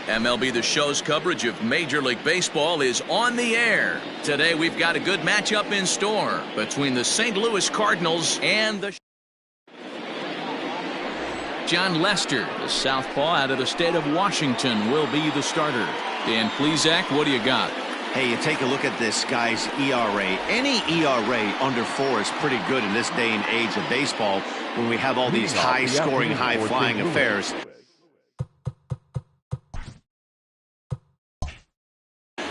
MLB The Show's coverage of Major League Baseball is on the air. Today we've got a good matchup in store between the St. Louis Cardinals and the John Lester, the southpaw out of the state of Washington, will be the starter. Dan Plesac, what do you got? Hey, you take a look at this guy's ERA. Any ERA under 4 is pretty good in this day and age of baseball when we have all these high-scoring, high-flying affairs.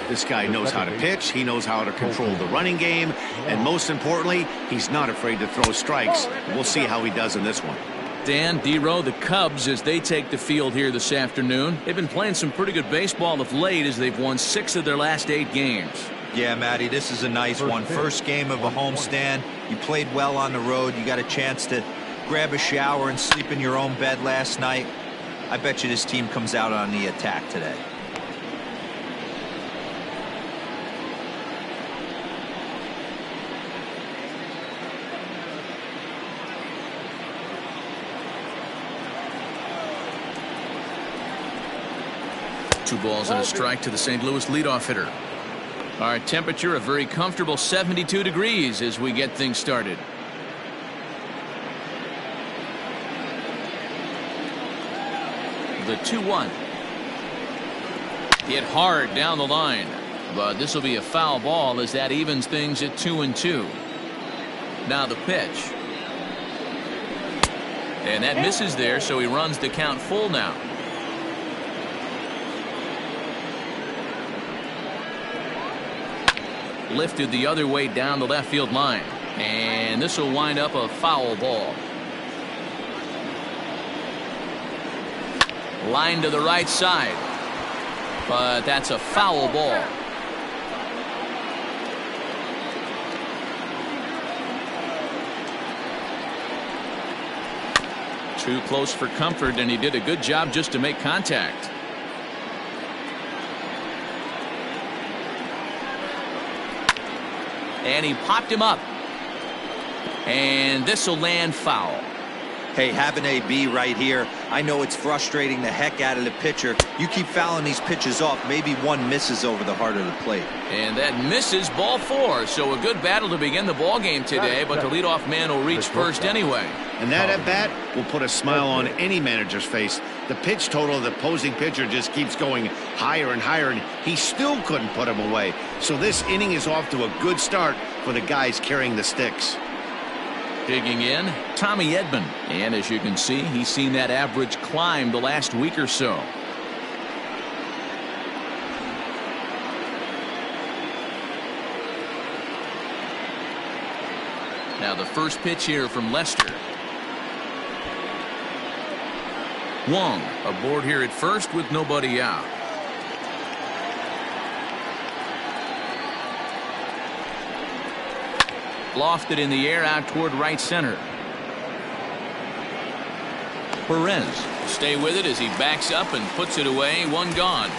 This guy knows how to pitch, he knows how to control the running game, and most importantly, he's not afraid to throw strikes. We'll see how he does in this one. Dan, D-Row, the Cubs, as they take the field here this afternoon, they've been playing some pretty good baseball of late as they've won 6 of their last 8 games. Yeah, Matty, this is a nice one. First game of a homestand. You played well on the road. You got a chance to grab a shower and sleep in your own bed last night. I bet you this team comes out on the attack today. Two balls and a strike to the St. Louis leadoff hitter. Our temperature a very comfortable 72 degrees as we get things started. The 2-1. Hit hard down the line, but this will be a foul ball as that evens things at 2-2. Now the pitch. And that misses there, so he runs the count full now. Lifted the other way down the left field line, and this will wind up a foul ball. Line to the right side, but that's a foul ball. Too close for comfort, and he did a good job just to make contact. And he popped him up. And this will land foul. Hey, have an AB right here. I know it's frustrating the heck out of the pitcher. You keep fouling these pitches off. Maybe one misses over the heart of the plate. And that misses, ball 4. So a good battle to begin the ball game today, but the leadoff man will reach first anyway. And that at bat will put a smile on any manager's face. The pitch total of the opposing pitcher just keeps going higher and higher, and he still couldn't put him away. So this inning is off to a good start for the guys carrying the sticks. Digging in, Tommy Edman. And as you can see, he's seen that average climb the last week or so. Now the first pitch here from Lester. Wong aboard here at first with nobody out. Lofted in the air out toward right center. Perez will stay with it as he backs up and puts it away. One gone.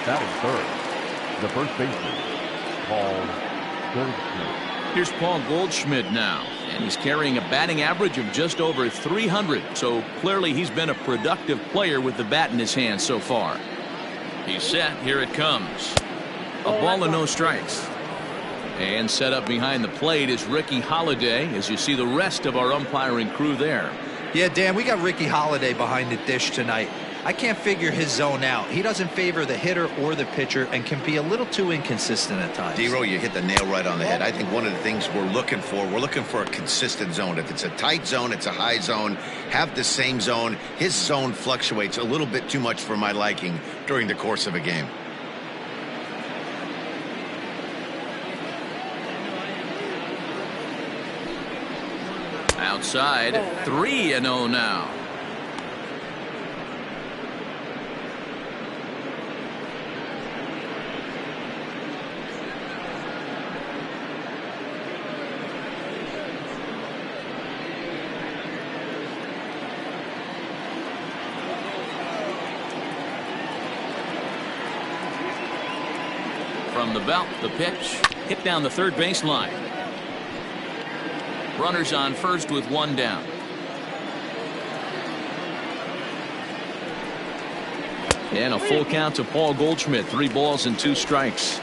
That is third. The first baseman, Paul Goldschmidt. Here's Paul Goldschmidt now, and he's carrying a batting average of just over 300. So clearly he's been a productive player with the bat in his hand so far. He's set. Here it comes. A ball and no strikes. And set up behind the plate is Ricky Holiday, as you see the rest of our umpiring crew there. Yeah, Dan, we got Ricky Holiday behind the dish tonight. I can't figure his zone out. He doesn't favor the hitter or the pitcher and can be a little too inconsistent at times. D-Row, you hit the nail right on the head. I think one of the things we're looking for a consistent zone. If it's a tight zone, it's a high zone. Have the same zone. His zone fluctuates a little bit too much for my liking during the course of a game. Outside, 3-0 now. From the belt, the pitch hit down the third baseline. Runners on first with one down. And a full count to Paul Goldschmidt. 3 balls and 2 strikes.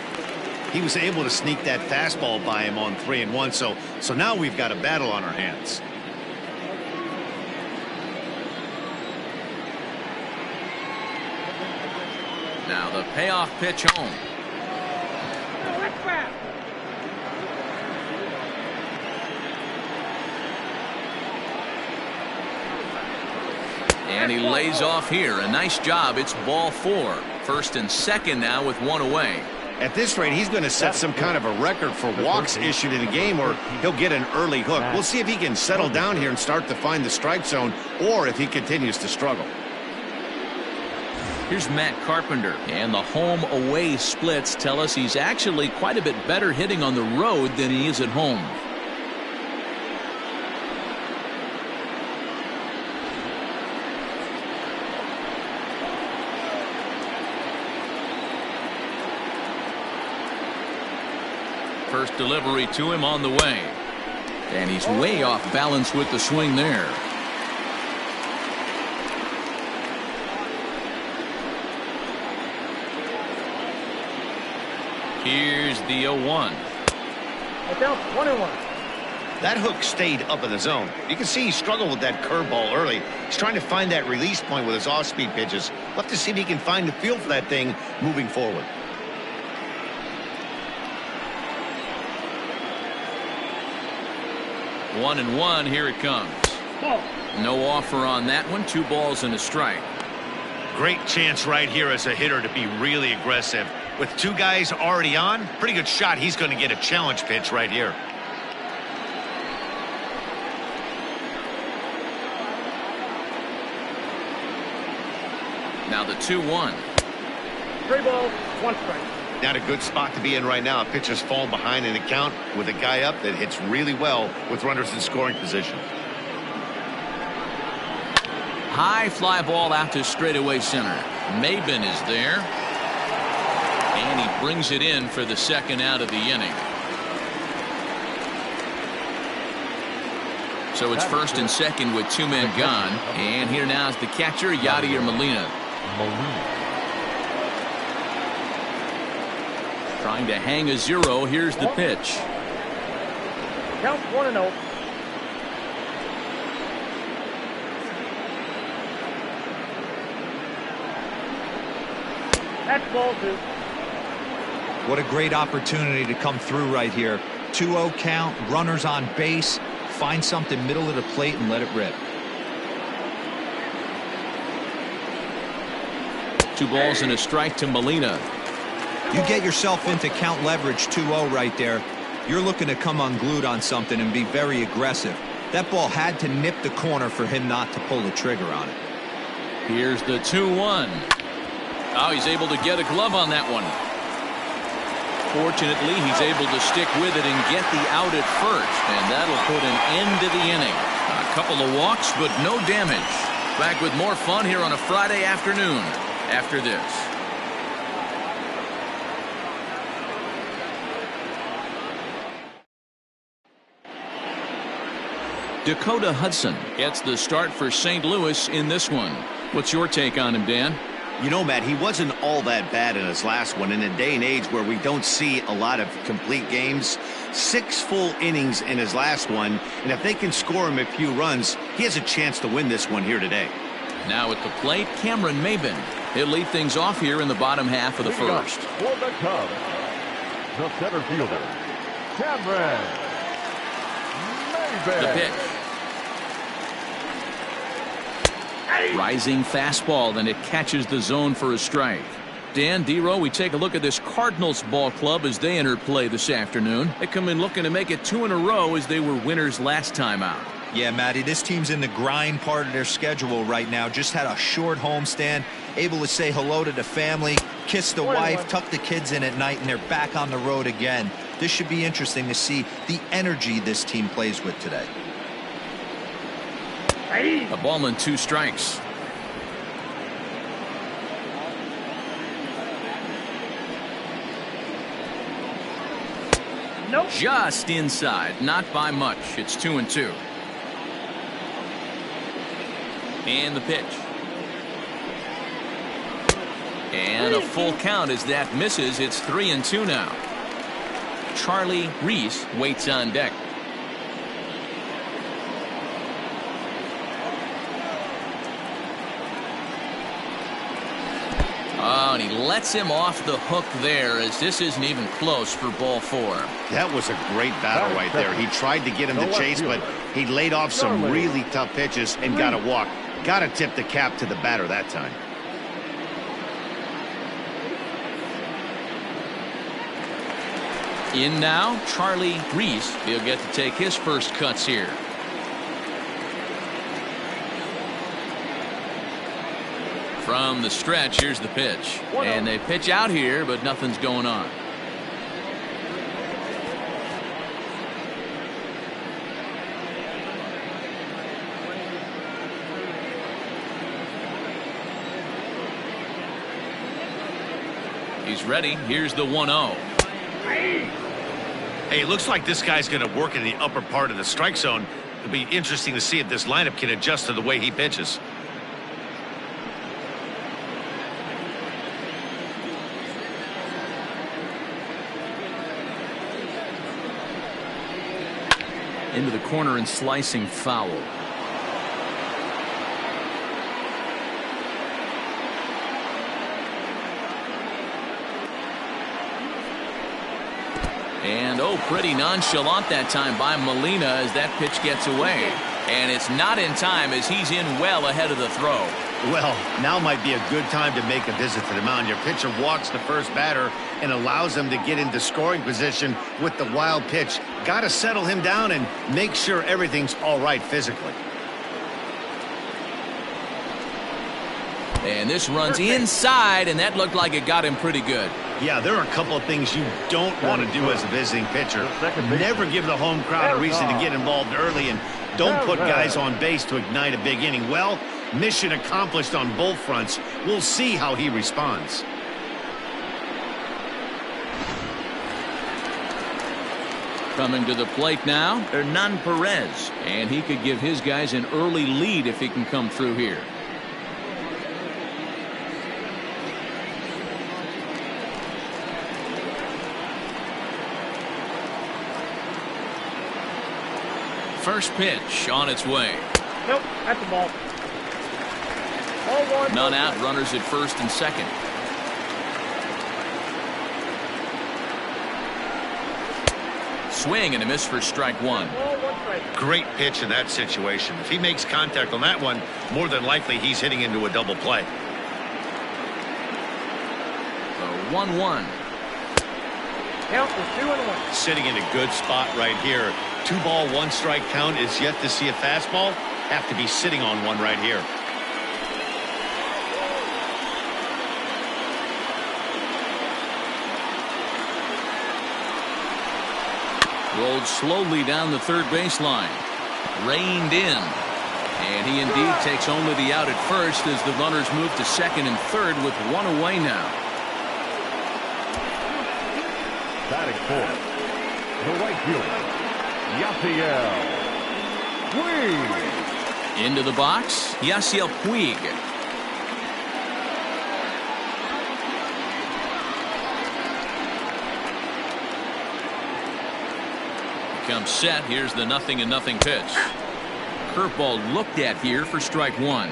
He was able to sneak that fastball by him on 3-1. So now we've got a battle on our hands. Now the payoff pitch home. And he lays off here. A nice job. It's ball 4. First and second now with 1 away. At this rate, he's going to set some kind of a record for walks issued in a game, or he'll get an early hook. We'll see if he can settle down here and start to find the strike zone, or if he continues to struggle. Here's Matt Carpenter. And the home-away splits tell us he's actually quite a bit better hitting on the road than he is at home. First delivery to him on the way. And he's way off balance with the swing there. Here's the 0-1. Down 1-1. That hook stayed up in the zone. You can see he struggled with that curveball early. He's trying to find that release point with his off-speed pitches. We'll have to see if he can find the feel for that thing moving forward. One and one, here it comes. No offer on that one. 2 balls and a strike. Great chance right here as a hitter to be really aggressive. With 2 guys already on, pretty good shot. He's going to get a challenge pitch right here. Now the 2-1. 3 balls, 1 strike. Not a good spot to be in right now. A pitcher's falling behind in a count with a guy up that hits really well with runners in scoring position. High fly ball out to straightaway center. Maben is there. And he brings it in for the second out of the inning. So it's first and second with 2 men gone. And here now is the catcher, Yadier Molina. Trying to hang a 0. Here's the pitch. Count 1-0. That's ball 2. What a great opportunity to come through right here. 2-0 count, runners on base. Find something middle of the plate and let it rip. 2 balls and a strike to Molina. You get yourself into count leverage 2-0 right there. You're looking to come unglued on something and be very aggressive. That ball had to nip the corner for him not to pull the trigger on it. Here's the 2-1. Oh, he's able to get a glove on that one. Fortunately, he's able to stick with it and get the out at first, and that'll put an end to the inning. A couple of walks, but no damage. Back with more fun here on a Friday afternoon after this. Dakota Hudson gets the start for St. Louis in this one. What's your take on him, Dan? You know, Matt, he wasn't all that bad in his last one. In a day and age where we don't see a lot of complete games, 6 full innings in his last one, and if they can score him a few runs, he has a chance to win this one here today. Now at the plate, Cameron Maben. He'll lead things off here in the bottom half of the first. For the Cubs, the center fielder, Cameron Maben. The pitch. Rising fastball, and it catches the zone for a strike. Dan, D-Row, we take a look at this Cardinals ball club as they enter play this afternoon. They come in looking to make it 2 in a row as they were winners last time out. Yeah, Matty, this team's in the grind part of their schedule right now. Just had a short homestand, able to say hello to the family, kiss the wife, tuck the kids in at night, and they're back on the road again. This should be interesting to see the energy this team plays with today. A ball and 2 strikes. Nope. Just inside, not by much. It's 2-2. And the pitch. And a full count as that misses. It's 3-2 now. Charlie Reese waits on deck. Oh, and he lets him off the hook there, as this isn't even close for ball 4. That was a great battle right there. He tried to get him to chase, but he laid off some really tough pitches and got a walk. Got to tip the cap to the batter that time. In now, Charlie Reese. He'll get to take his first cuts here. From the stretch, here's the pitch. And they pitch out here, but nothing's going on. He's ready. Here's the 1-0. Hey, it looks like this guy's going to work in the upper part of the strike zone. It'll be interesting to see if this lineup can adjust to the way he pitches. Into the corner and slicing foul. And oh, pretty nonchalant that time by Molina as that pitch gets away. And it's not in time as he's in well ahead of the throw. Well, now might be a good time to make a visit to the mound. Your pitcher walks the first batter and allows him to get into scoring position with the wild pitch. Got to settle him down and make sure everything's all right physically. And this runs inside, and that looked like it got him pretty good. Yeah, there are a couple of things you don't want to do as a visiting pitcher. Never give the home crowd a reason to get involved early, and don't put guys on base to ignite a big inning. Well, mission accomplished on both fronts. We'll see how he responds. Coming to the plate now, Hernan Perez. And he could give his guys an early lead if he can come through here. First pitch on its way. Nope, that's the ball. Ball 1. None out, runners at first and second. Swing and a miss for strike 1. Ball 1 strike. Great pitch in that situation. If he makes contact on that one, more than likely he's hitting into a double play. The 1-1. Count is 2-1. Sitting in a good spot right here. 2-ball, 1-strike count is yet to see a fastball. Have to be sitting on one right here. Rolled slowly down the third baseline. Reined in. And he indeed takes only the out at first as the runners move to second and third with one away now. Batting fourth, the right fielder, Yasiel Puig. Into the box, Yasiel Puig. Comes set. Here's the 0-0 pitch. Curveball looked at here for strike 1.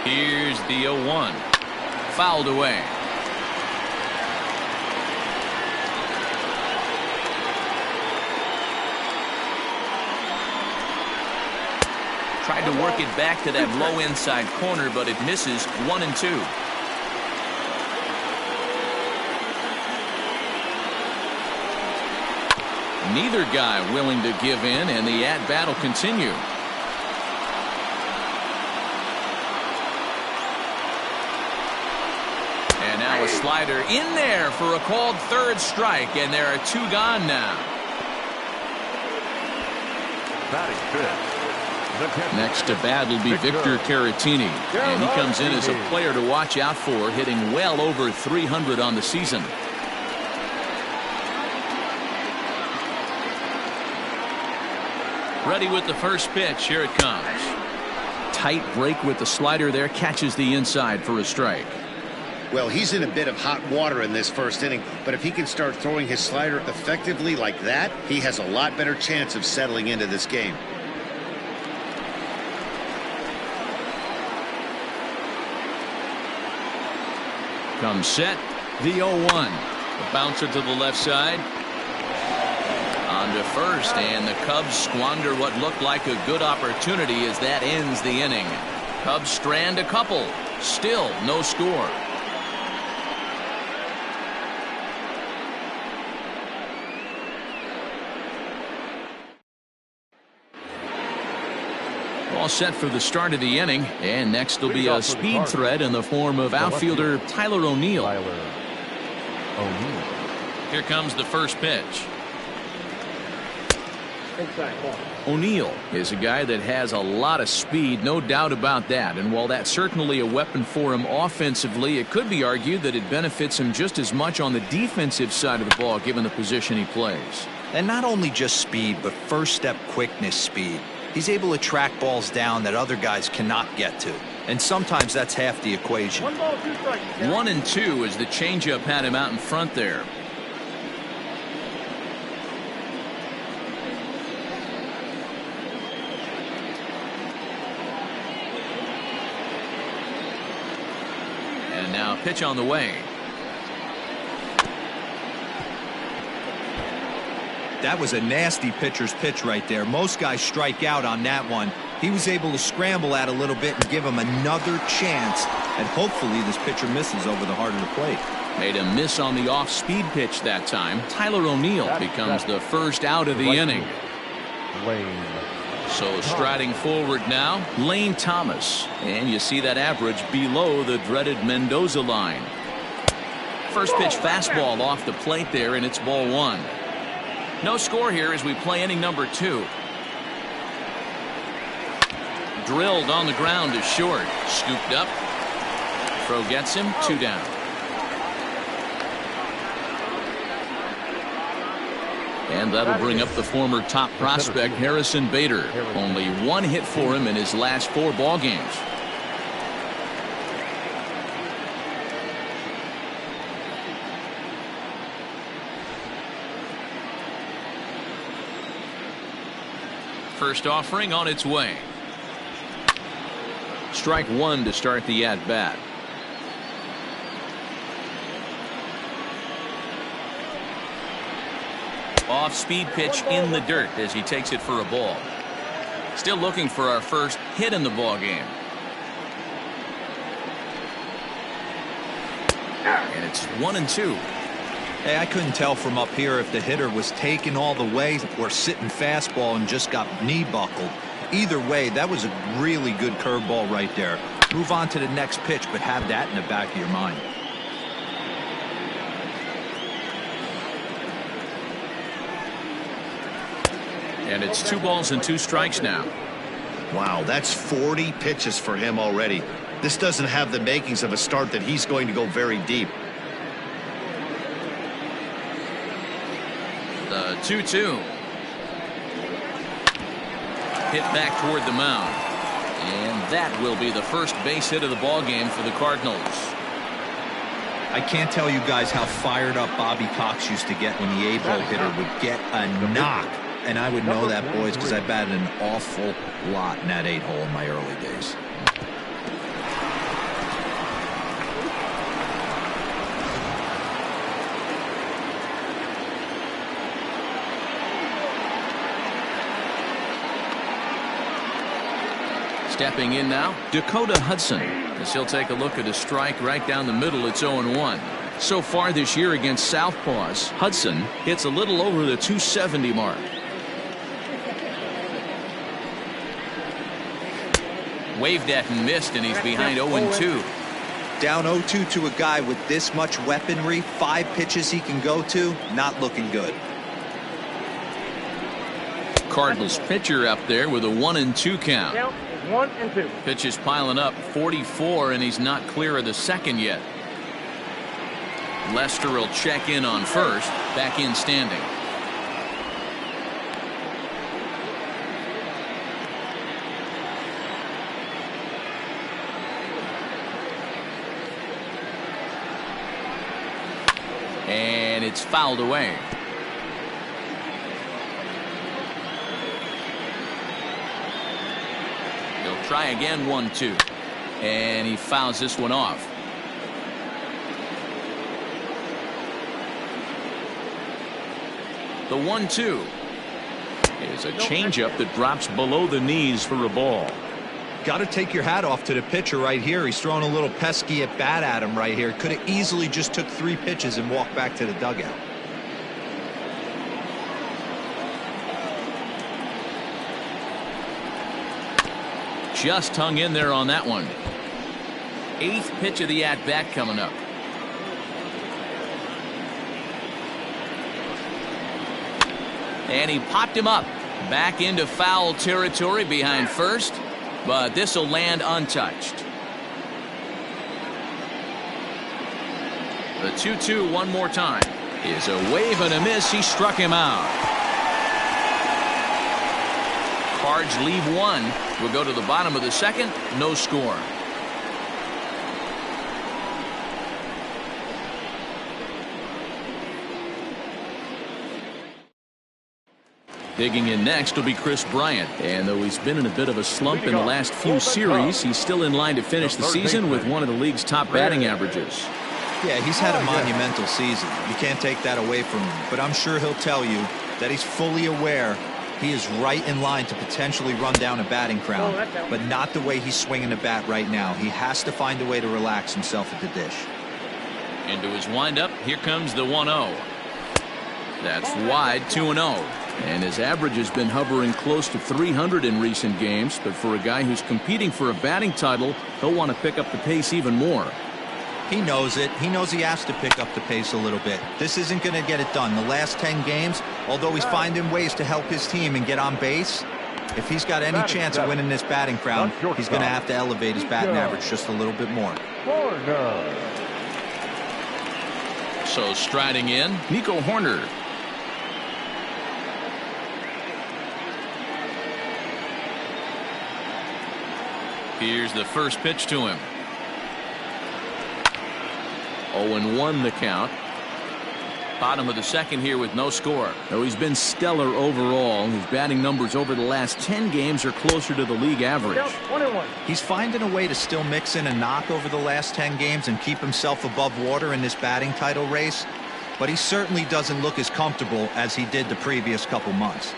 Here's the 0-1. Fouled away. Tried to work it back to that low inside corner, but it misses. 1-2. Neither guy willing to give in, and the at-bat will continue. And now a slider in there for a called third strike, and there are 2 gone now. Batting fifth. Next to bat will be Victor Caratini, and he comes in as a player to watch out for, hitting well over 300 on the season. Ready with the first pitch. Here it comes. Tight break with the slider there. Catches the inside for a strike. Well, he's in a bit of hot water in this first inning, but if he can start throwing his slider effectively like that, he has a lot better chance of settling into this game. Comes set. The 0-1. The bouncer to the left side. On to first, and the Cubs squander what looked like a good opportunity as that ends the inning. Cubs strand a couple. Still no score. All set for the start of the inning, and next will be a speed threat in the form of outfielder Tyler O'Neill. Here comes the first pitch. O'Neill is a guy that has a lot of speed, no doubt about that. And while that's certainly a weapon for him offensively, it could be argued that it benefits him just as much on the defensive side of the ball, given the position he plays. And not only just speed, but first step quickness speed. He's able to track balls down that other guys cannot get to. And sometimes that's half the equation. 1-2 as the changeup had him out in front there. And now pitch on the way. That was a nasty pitcher's pitch right there. Most guys strike out on that one. He was able to scramble at a little bit and give him another chance. And hopefully this pitcher misses over the heart of the plate. Made a miss on the off-speed pitch that time. Tyler O'Neill becomes the first out of the inning. So striding forward now, Lane Thomas. And you see that average below the dreaded Mendoza line. First pitch fastball off the plate there, and it's ball one. No score here as we play inning number 2. Drilled on the ground is short. Scooped up. Throw gets him. 2 down. And that'll bring up the former top prospect Harrison Bader. Only 1 hit for him in his last 4 ball games. First offering on its way. Strike 1 to start the at-bat. Off-speed pitch in the dirt as he takes it for a ball. Still looking for our first hit in the ball game. And it's 1-2. Hey, I couldn't tell from up here if the hitter was taken all the way or sitting fastball and just got knee buckled. Either way, that was a really good curveball right there. Move on to the next pitch, but have that in the back of your mind. And it's 2 balls and 2 strikes now. Wow, that's 40 pitches for him already. This doesn't have the makings of a start that he's going to go very deep. The 2-2. Hit back toward the mound. And that will be the first base hit of the ball game for the Cardinals. I can't tell you guys how fired up Bobby Cox used to get when the A-ball hitter would get a knock. And I would know that, boys, because I batted an awful lot in that 8-hole in my early days. Stepping in now, Dakota Hudson, as he'll take a look at a strike right down the middle. It's 0-1. So far this year against Southpaws, Hudson hits a little over the 270 mark. Waved at and missed, and he's behind 0-2. Down 0-2 to a guy with this much weaponry, 5 pitches he can go to, not looking good. Cardinals pitcher up there with a 1-2 count. 1-2. Pitches piling up, 44, and he's not clear of the second yet. Lester will check in on first, back in standing. And it's fouled away. He'll try again, 1-2. And he fouls this one off. The 1-2 is a changeup that drops below the knees for a ball. Got to take your hat off to the pitcher right here. He's throwing a little pesky at bat at him right here. Could have easily just took 3 pitches and walked back to the dugout. Just hung in there on that one. 8th pitch of the at-bat coming up. And he popped him up. Back into foul territory behind first. But this will land untouched. The 2-2 one more time is a wave and a miss. He struck him out. Cards leave 1. We'll go to the bottom of the 2nd. No score. Digging in next will be Chris Bryant. And though he's been in a bit of a slump in the last few series, he's still in line to finish the season with one of the league's top batting averages. Yeah, he's had a monumental season. You can't take that away from him. But I'm sure he'll tell you that he's fully aware he is right in line to potentially run down a batting crown, but not the way he's swinging the bat right now. He has to find a way to relax himself at the dish. Into his windup, here comes the 1-0. That's wide, 2-0. And his average has been hovering close to 300 in recent games, but for a guy who's competing for a batting title, he'll want to pick up the pace even more. He knows it. He knows he has to pick up the pace a little bit. This isn't going to get it done. The last 10 games, although he's finding ways to help his team and get on base, if he's got any chance of winning this batting crown, he's going to have to elevate his batting average just a little bit more. So striding in, Nico Horner. Here's the first pitch to him. 0-1 the count. Bottom of the 2nd here with no score. Though he's been stellar overall, his batting numbers over the last 10 games are closer to the league average. He's finding a way to still mix in a knock over the last 10 games and keep himself above water in this batting title race, but he certainly doesn't look as comfortable as he did the previous couple months.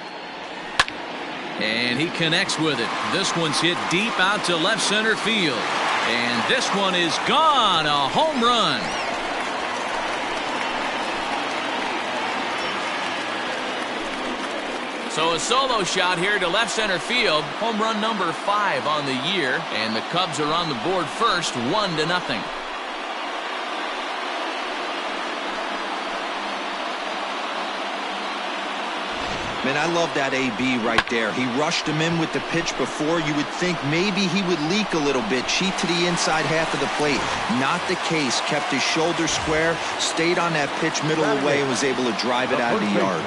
And he connects with it. This one's hit deep out to left center field. And this one is gone. A home run. So a solo shot here to left center field. Home run number 5 on the year. And the Cubs are on the board first, 1-0. Man, I love that AB right there. He rushed him in with the pitch before. You would think maybe he would leak a little bit, cheat to the inside half of the plate. Not the case. Kept his shoulder square, stayed on that pitch middle of the way, and was able to drive it out of the yard.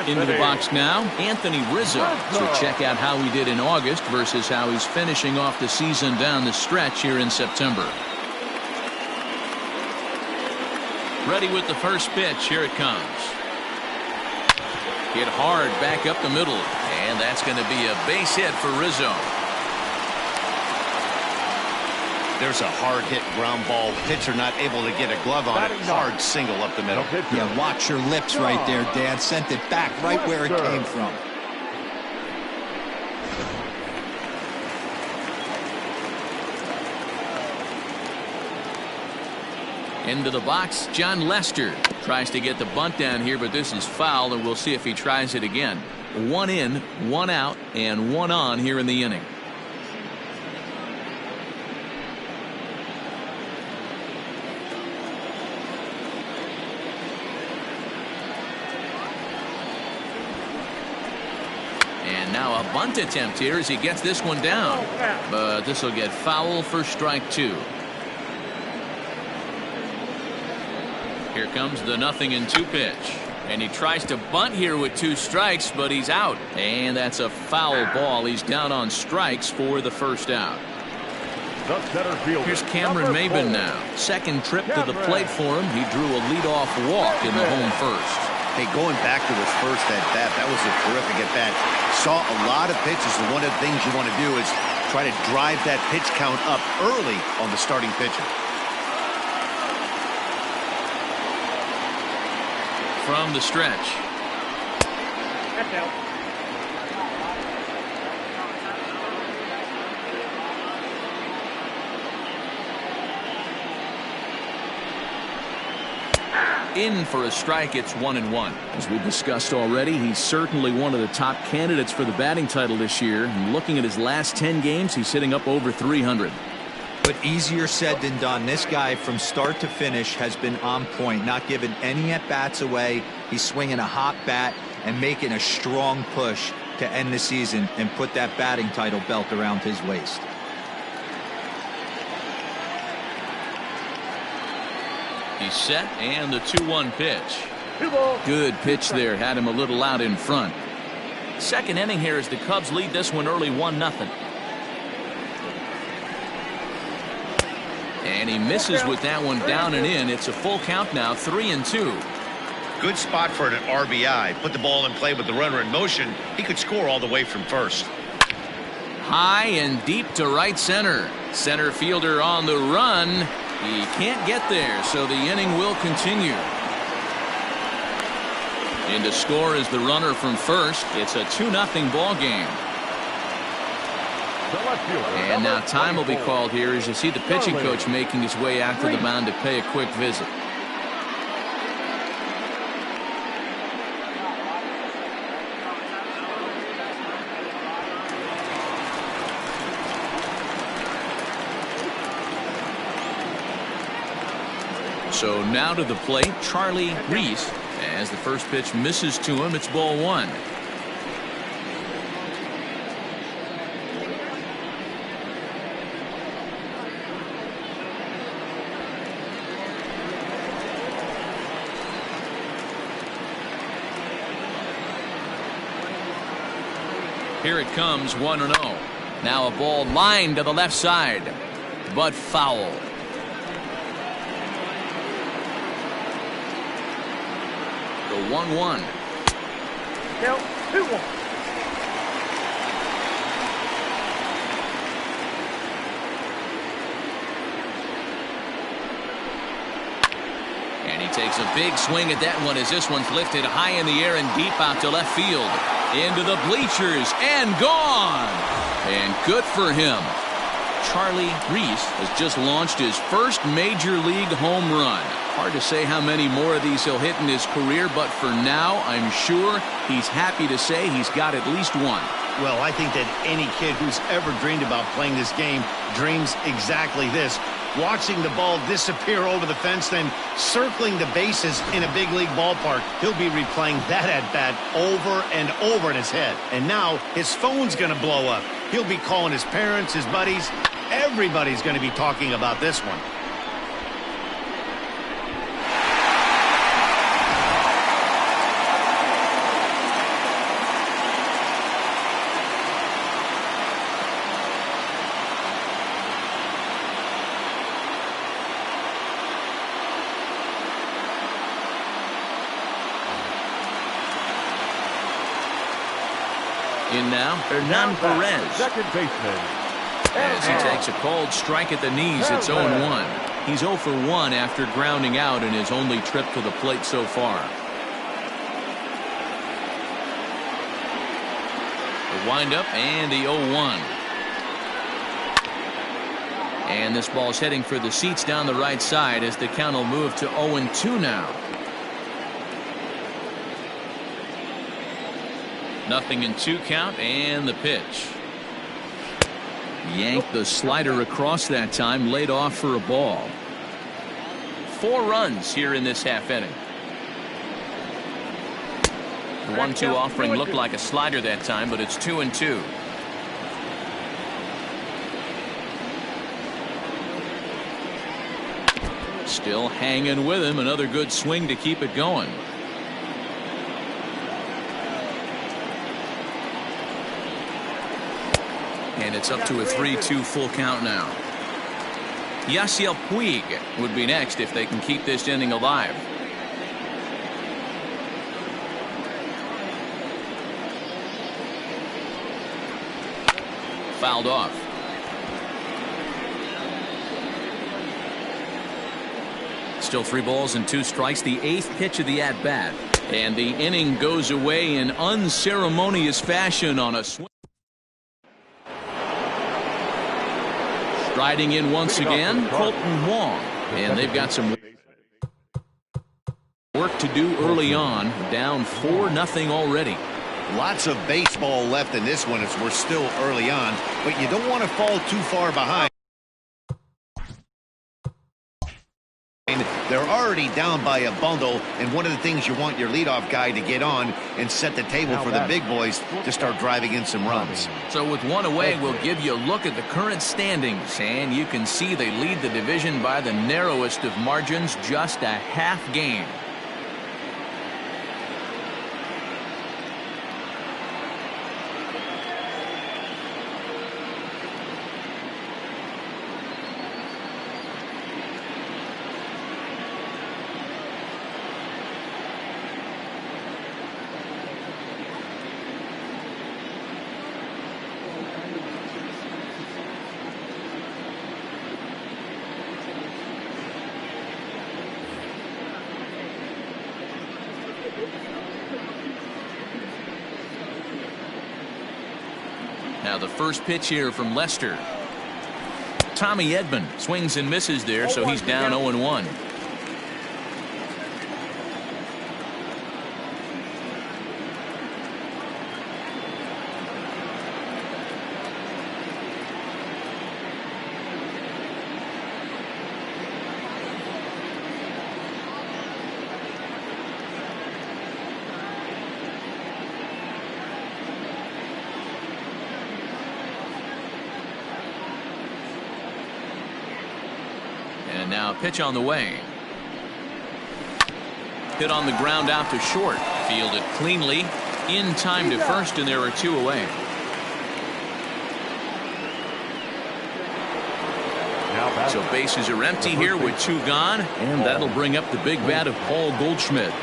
Into the box now, Anthony Rizzo. So check out how he did in August versus how he's finishing off the season down the stretch here in September. Ready with the first pitch. Here it comes. Hit hard back up the middle, and that's going to be a base hit for Rizzo. There's a hard hit ground ball. Pitcher not able to get a glove on it. Hard single up the middle. Yeah, watch your lips right there, Dan. Sent it back right where it came from. Into the box, John Lester tries to get the bunt down here, but this is foul, and we'll see if he tries it again. 1 in, 1 out, and 1 on here in the inning. And now a bunt attempt here as he gets this one down, but this will get foul for strike 2. Here comes the 0-2 pitch. And he tries to bunt here with 2 strikes, but he's out. And that's a foul ball. He's down on strikes for the first out. the center fielder. Here's Cameron Maben now. Second trip to the plate for him. He drew a leadoff walk in the home first. Hey, going back to his first at-bat, that was a terrific at-bat. Saw a lot of pitches, and one of the things you want to do is try to drive that pitch count up early on the starting pitcher. From the stretch. That's out. In for a strike. It's 1-1. As we discussed already, he's certainly one of the top candidates for the batting title this year. And looking at his last 10 games, he's hitting up over 300. But easier said than done. This guy from start to finish has been on point, not giving any at-bats away. He's swinging a hot bat and making a strong push to end the season and put that batting title belt around his waist. He's set, and the 2-1 pitch. 2 balls. Good pitch there. Had him a little out in front. Second inning here as the Cubs lead this one early 1-0. And he misses with that one down and in. It's a full count now, 3-2. Good spot for an RBI. Put the ball in play with the runner in motion. He could score all the way from first. High and deep to right center. Center fielder on the run. He can't get there, so the inning will continue. In to score is the runner from first. It's a 2-0 ball game. And now time will be called here as you see the pitching coach making his way out to the mound to pay a quick visit. So now to the plate, Charlie Reese. As the first pitch misses to him, it's ball 1. Here it comes, 1-0. Now a ball lined to the left side, but foul. The 1-1. Count 2-1. And he takes a big swing at that one as this one's lifted high in the air and deep out to left field. Into the bleachers and gone. And good for him. Charlie Reese has just launched his first major league home run. Hard to say how many more of these he'll hit in his career, but for now, I'm sure he's happy to say he's got at least one. Well, I think that any kid who's ever dreamed about playing this game dreams exactly this. Watching the ball disappear over the fence, then circling the bases in a big league ballpark. He'll be replaying that at-bat over and over in his head. And now his phone's going to blow up. He'll be calling his parents, his buddies. Everybody's going to be talking about this one. In now, Hernan Perez. Second baseman. As he takes a cold strike at the knees, it's 0-1. He's 0 for 1 after grounding out in his only trip to the plate so far. The windup and the 0-1. And this ball's heading for the seats down the right side as the count will move to 0-2 now. 0-2 count and the pitch. Yanked the slider across that time, laid off for a ball. 4 runs here in this half inning. The 1-2 offering looked like a slider that time, but it's 2-2. Still hanging with him. Another good swing to keep it going. And it's up to a 3-2 full count now. Yasiel Puig would be next if they can keep this inning alive. Fouled off. Still 3 balls and 2 strikes. The 8th pitch of the at-bat. And the inning goes away in unceremonious fashion on a swing. Striding in once again, Colton Wong. And they've got some work to do early on. Down 4-0 already. Lots of baseball left in this one as we're still early on, but you don't want to fall too far behind. They're already down by a bundle, and one of the things you want your leadoff guy to get on and set the table for the big boys to start driving in some runs. So with 1 away, we'll give you a look at the current standings, and you can see they lead the division by the narrowest of margins, just a half game. Now the first pitch here from Lester. Tommy Edman swings and misses there, so he's down 0-1. And now pitch on the way. Hit on the ground out to short. Fielded cleanly. In time to first, and there are 2 away. So bases are empty here with 2 gone. And that'll bring up the big bat of Paul Goldschmidt.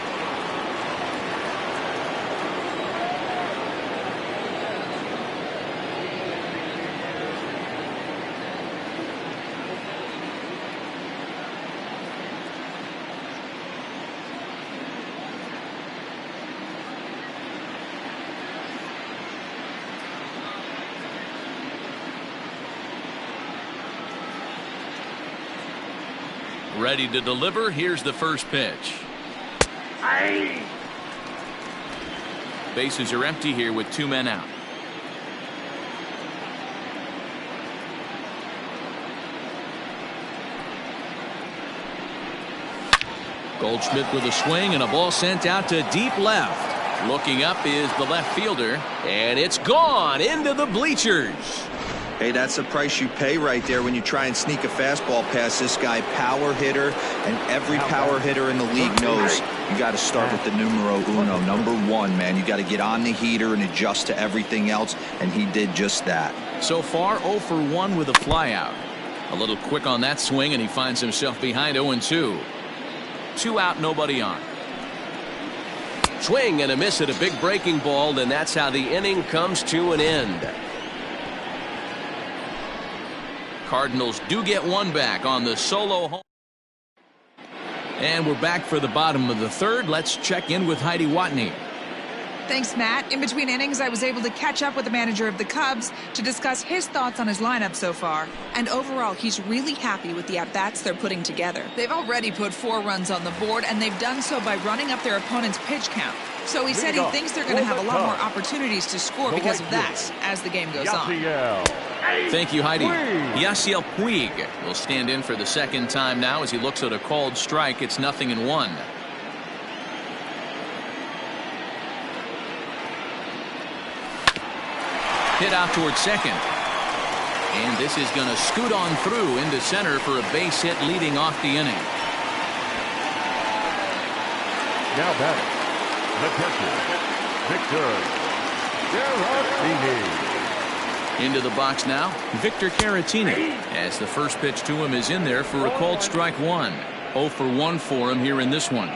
Ready to deliver. Here's the first pitch. Bases are empty here with 2 men out. Goldschmidt with a swing and a ball sent out to deep left. Looking up is the left fielder, and it's gone into the bleachers. Hey, that's the price you pay right there when you try and sneak a fastball past this guy. Power hitter, and every power hitter in the league knows you got to start with the numero uno, number 1, man. You got to get on the heater and adjust to everything else, and he did just that. So far, 0 for 1 with a flyout. A little quick on that swing, and he finds himself behind 0-2. 2 out, nobody on. Swing and a miss at a big breaking ball, and that's how the inning comes to an end. Cardinals do get 1 back on the solo home. And we're back for the bottom of the 3rd. Let's check in with Heidi Watney. Thanks, Matt. In between innings, I was able to catch up with the manager of the Cubs to discuss his thoughts on his lineup so far. And overall, he's really happy with the at-bats they're putting together. They've already put 4 runs on the board, and they've done so by running up their opponent's pitch count. So he said he thinks they're going to have a lot more opportunities to score because of that as the game goes on. Thank you, Heidi. Yasiel Puig will stand in for the 2nd time now as he looks at a called strike. It's 0-1. Hit out towards second. And this is going to scoot on through into center for a base hit leading off the inning. Now batting, the catcher, Victor Garagini. Into the box now, Victor Caratini, as the first pitch to him is in there for a called strike one. 0 for 1 for him here in this one.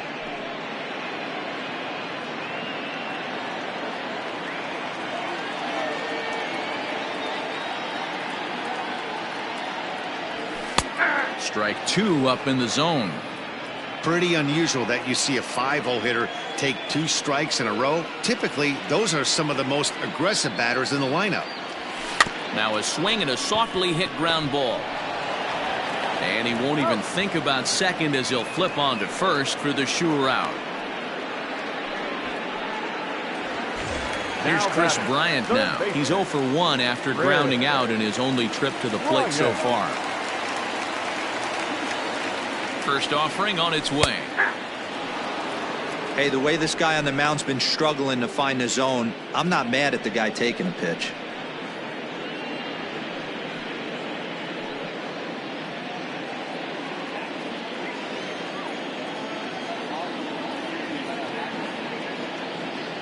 Strike 2 up in the zone. Pretty unusual that you see a 5-0 hitter take 2 strikes in a row. Typically, those are some of the most aggressive batters in the lineup. Now a swing and a softly hit ground ball. And he won't even think about second as he'll flip on to first for the sure out. Here's Chris Bryant now. He's 0 for 1 after grounding out in his only trip to the plate so far. First offering on its way. Hey, the way this guy on the mound's been struggling to find the zone, I'm not mad at the guy taking a pitch.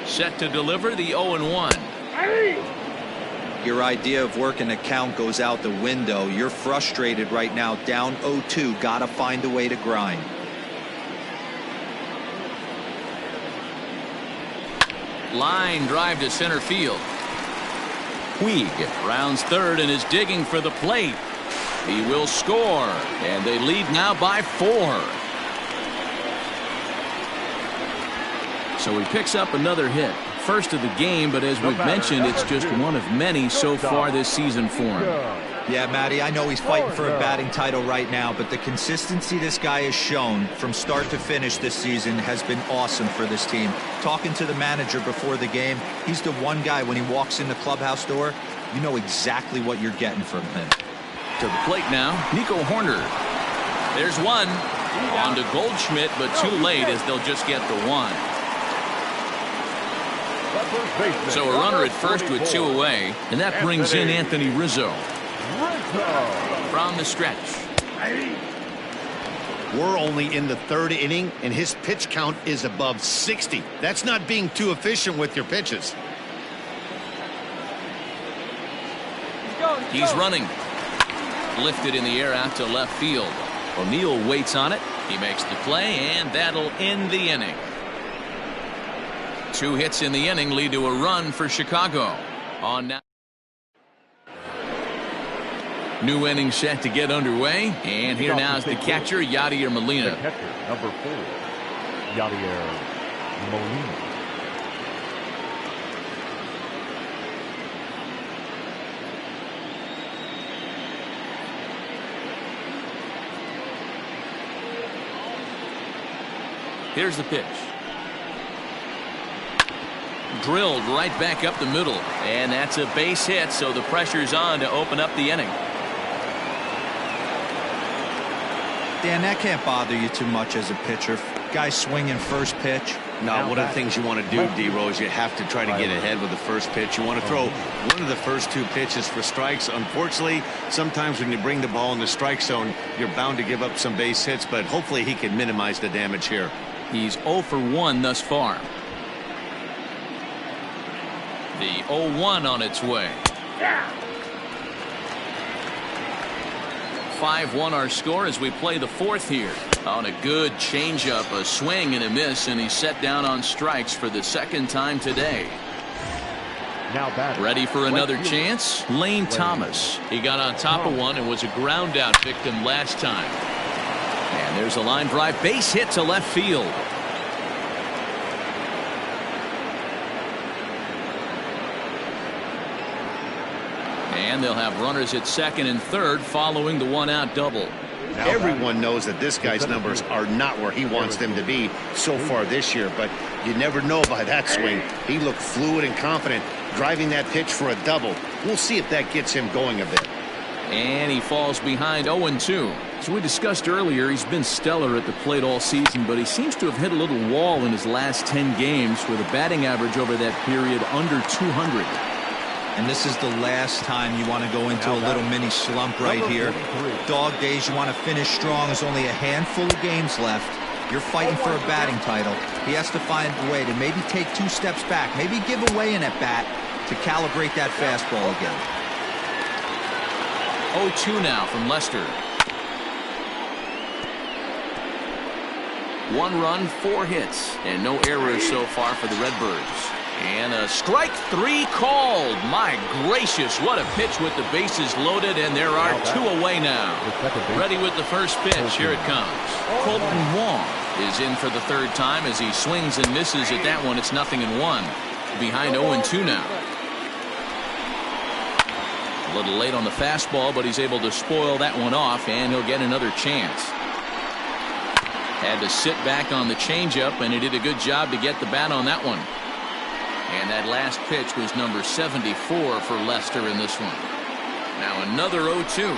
Set to deliver the 0-1. Your idea of working a count goes out the window. You're frustrated right now, down 0-2. Gotta find a way to grind. Line drive to center field. Puig rounds third and is digging for the plate. He will score, and they lead now by 4. So he picks up another hit. First of the game, but as we've mentioned, it's just one of many so far this season for him. Yeah, Matty, I know he's fighting for a batting title right now, but the consistency this guy has shown from start to finish this season has been awesome for this team. Talking to the manager before the game, he's the one guy when he walks in the clubhouse door, you know exactly what you're getting from him. To the plate now, Nico Horner. There's one. On to Goldschmidt, but too late as they'll just get the one. So a runner at first with 2 away, and that brings in Anthony Rizzo. From the stretch. We're only in the 3rd inning, and his pitch count is above 60. That's not being too efficient with your pitches. He's running. Lifted in the air out to left field. O'Neill waits on it. He makes the play, and that'll end the inning. 2 hits in the inning lead to a run for Chicago. On now. New inning set to get underway, and here now is the catcher, Yadier Molina. The catcher, number 4, Yadier Molina. Here's the pitch. Drilled right back up the middle, and that's a base hit, so the pressure's on to open up the inning. Dan, that can't bother you too much as a pitcher. Guy swinging first pitch. No, one of the things you want to do, D-Rose, you have to try to get ahead with the first pitch. You want to throw one of the first 2 pitches for strikes. Unfortunately, sometimes when you bring the ball in the strike zone, you're bound to give up some base hits, but hopefully he can minimize the damage here. He's 0 for 1 thus far. The 0-1 on its way. 5-1 our score as we play the 4th here. On a good changeup, a swing and a miss, and he's set down on strikes for the 2nd time today. Ready for another chance? Lane Thomas. He got on top of one and was a ground out victim last time. And there's a line drive base hit to left field. And they'll have runners at 2nd and 3rd following the 1-out double. Everyone knows that this guy's numbers are not where he wants them to be so far this year, but you never know by that swing. He looked fluid and confident, driving that pitch for a double. We'll see if that gets him going a bit. And he falls behind 0-2. As we discussed earlier, he's been stellar at the plate all season, but he seems to have hit a little wall in his last 10 games with a batting average over that period under 200. And this is the last time you want to go into a little mini slump right here. Dog days, you want to finish strong. There's only a handful of games left. You're fighting for a batting title. He has to find a way to maybe take 2 steps back, maybe give away an at-bat to calibrate that fastball again. 0-2 now from Lester. 1 run, 4 hits, and no errors so far for the Redbirds. And a strike 3 called. My gracious, what a pitch with the bases loaded, and there are 2 away now. Ready with the first pitch. Here it comes. Colton Wong is in for the 3rd time as he swings and misses at that one. It's 0-1. Behind 0-2 now. A little late on the fastball, but he's able to spoil that one off, and he'll get another chance. Had to sit back on the changeup, and he did a good job to get the bat on that one. And that last pitch was number 74 for Lester in this one. Now another 0-2.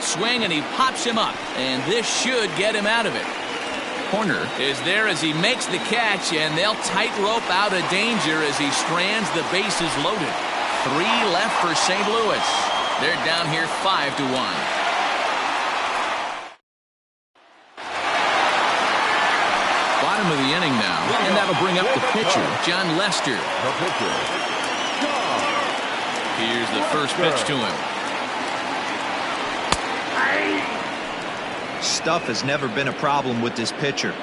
Swing, and he pops him up, and this should get him out of it. Corner is there as he makes the catch, and they'll tightrope out of danger as he strands the bases loaded. 3 left for St. Louis. They're down here 5-1. Bottom of the inning now, and that'll bring up the pitcher, John Lester. Here's the first pitch to him. Stuff has never been a problem with this pitcher.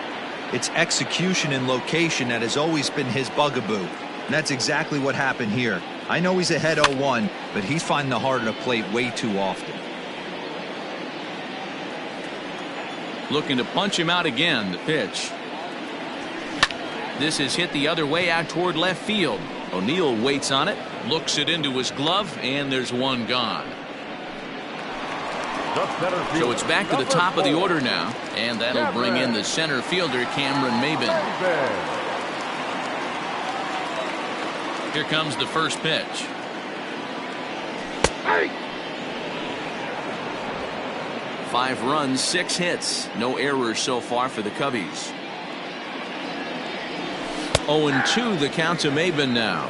It's execution and location that has always been his bugaboo. And that's exactly what happened here. I know he's ahead 0-1, but he's finding the heart of the plate way too often. Looking to punch him out again, the pitch. This is hit the other way out toward left field. O'Neill waits on it, looks it into his glove, and there's one gone. So it's back to the top of the order now, and that'll bring in the center fielder, Cameron Maybin. Here comes the first pitch. Hey. 5 runs, 6 hits, no errors so far for the Cubbies. 0-2 the count to Maybin now.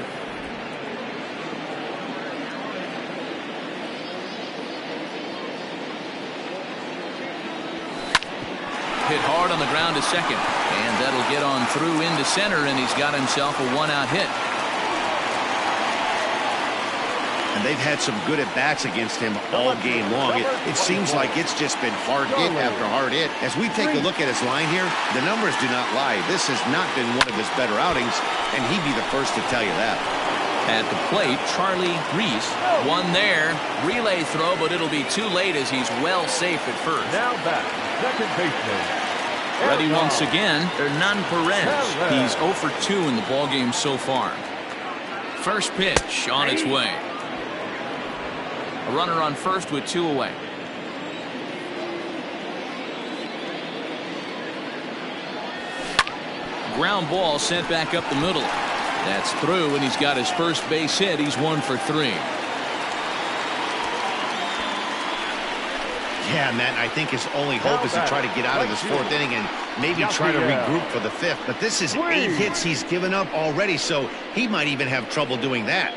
Hit hard on the ground to second, and that'll get on through into center, and he's got himself a 1-out hit. And they've had some good at-bats against him all game long. It seems like it's just been hard hit after hard hit. As we take a look at his line here, the numbers do not lie. This has not been one of his better outings, and he'd be the first to tell you that. At the plate, Charlie Reese. One there. Relay throw, but it'll be too late as he's well safe at first. Now back, second baseman. Ready once again, Hernan Perez. He's 0 for 2 in the ballgame so far. First pitch on its way. A runner on first with 2 away. Ground ball sent back up the middle. That's through, and he's got his first base hit. He's 1 for 3. Yeah, Matt, I think his only hope is to try to get out of this 4th inning and maybe try to regroup for the 5th. But this is 8 hits he's given up already, so he might even have trouble doing that.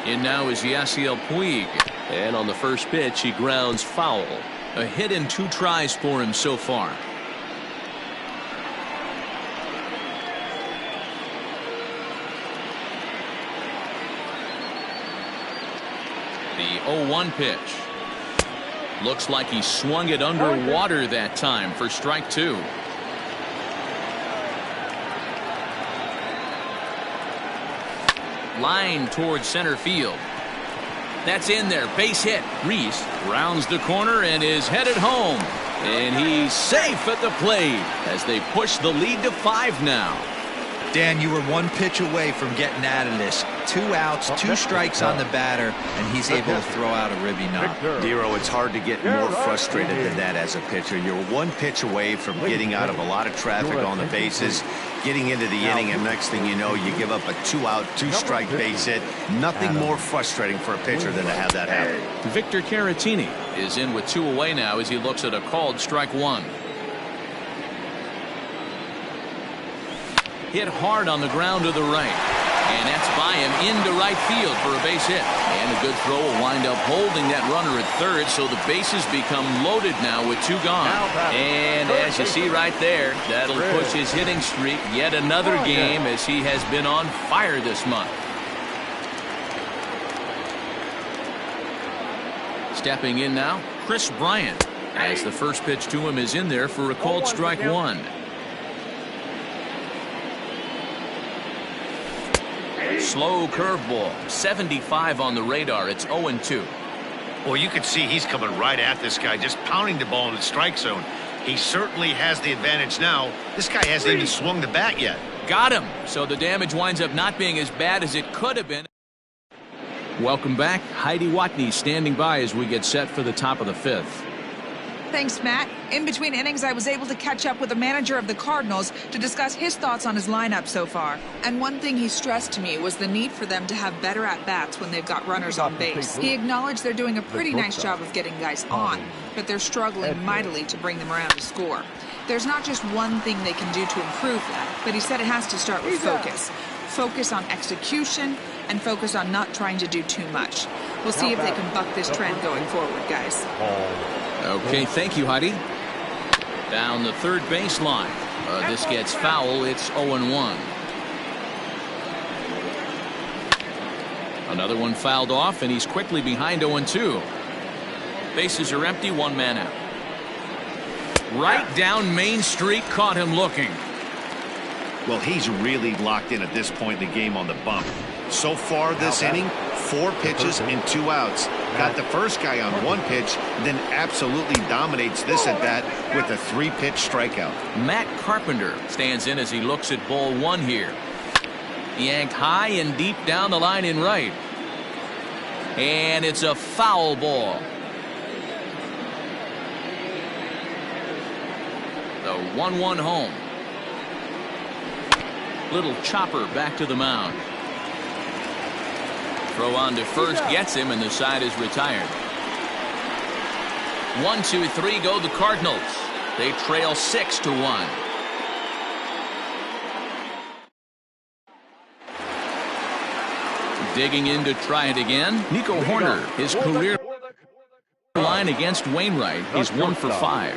In now is Yasiel Puig. And on the first pitch, he grounds foul. A hit in 2 tries for him so far. The 0-1 pitch. Looks like he swung it underwater that time for strike 2. Line towards center field. That's in there. Base hit. Reese rounds the corner and is headed home. And he's safe at the plate as they push the lead to 5 now. Dan, you were 1 pitch away from getting out of this. 2 outs, 2 strikes on the batter, and he's able to throw out a ribby knock. Dero, it's hard to get more frustrated than that as a pitcher. You're 1 pitch away from getting out of a lot of traffic on the bases, getting into the inning, and next thing you know, you give up a 2-out, 2-strike base hit. Nothing more frustrating for a pitcher than to have that happen. Victor Caratini is in with 2 away now as he looks at a called strike 1. Hit hard on the ground to the right. And that's by him into right field for a base hit. And a good throw will wind up holding that runner at third, so the bases become loaded now with 2 gone. And as you see right there, that'll push his hitting streak yet another game as he has been on fire this month. Stepping in now, Chris Bryant, as the first pitch to him is in there for a called strike 1. Slow curveball, 75 on the radar. It's 0-2. Well, you can see he's coming right at this guy, just pounding the ball in the strike zone. He certainly has the advantage now. This guy hasn't even swung the bat yet. Got him. So the damage winds up not being as bad as it could have been. Welcome back. Heidi Watney standing by as we get set for the top of the 5th. Thanks, Matt. In between innings, I was able to catch up with the manager of the Cardinals to discuss his thoughts on his lineup so far. And one thing he stressed to me was the need for them to have better at-bats when they've got runners on base. He acknowledged they're doing a pretty nice job of getting guys on, but they're struggling mightily to bring them around to score. There's not just one thing they can do to improve that, but he said it has to start with focus. Focus on execution and focus on not trying to do too much. We'll see if they can buck this trend going forward, guys. Okay, thank you, Heidi. Down the third baseline. This gets foul. It's 0-1. Another one fouled off, and he's quickly behind 0-2. Bases are empty, 1 man out. Right down Main Street, caught him looking. Well, he's really locked in at this point in the game on the bump. So far this inning, 4 pitches and 2 outs. Got the first guy on 1 pitch, then absolutely dominates this at bat with a 3-pitch strikeout. Matt Carpenter stands in as he looks at ball 1 here. Yanked high and deep down the line in right. And it's a foul ball. The 1-1 home. Little chopper back to the mound. Throw on to first gets him, and the side is retired. 1-2-3 go the Cardinals. They trail 6-1. Digging in to try it again. Nico Horner, his career line against Wainwright is 1 for 5.